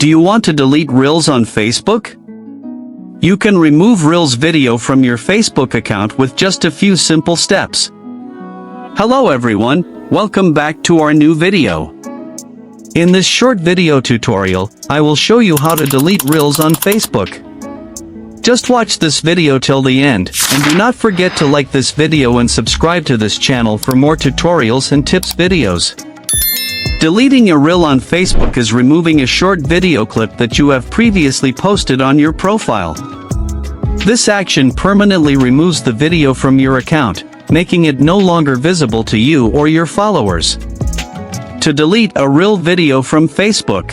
Do you want to delete Reels on Facebook? You can remove Reels video from your Facebook account with just a few simple steps. Hello everyone, welcome back to our new video. In this short video tutorial, I will show you how to delete Reels on Facebook. Just watch this video till the end, and do not forget to like this video and subscribe to this channel for more tutorials and tips videos. Deleting a Reel on Facebook is removing a short video clip that you have previously posted on your profile. This action permanently removes the video from your account, making it no longer visible to you or your followers. To delete a Reel video from Facebook,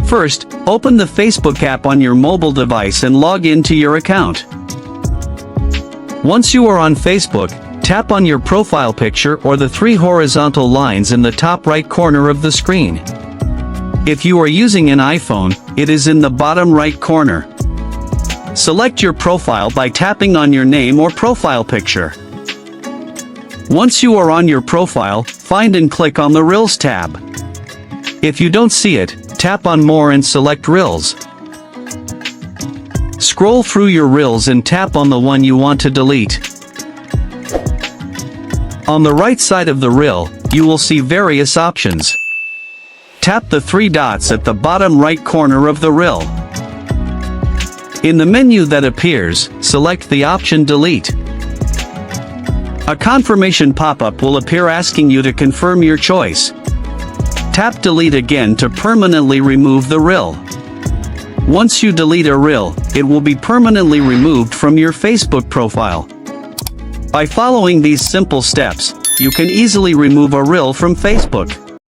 first, open the Facebook app on your mobile device and log into your account. Once you are on Facebook, tap on your profile picture or the three horizontal lines in the top right corner of the screen. If you are using an iPhone, it is in the bottom right corner. Select your profile by tapping on your name or profile picture. Once you are on your profile, find and click on the Reels tab. If you don't see it, tap on More and select Reels. Scroll through your Reels and tap on the one you want to delete. On the right side of the Reel, you will see various options. Tap the three dots at the bottom right corner of the Reel. In the menu that appears, select the option Delete. A confirmation pop-up will appear asking you to confirm your choice. Tap Delete again to permanently remove the Reel. Once you delete a Reel, it will be permanently removed from your Facebook profile. By following these simple steps, you can easily remove a Reel from Facebook.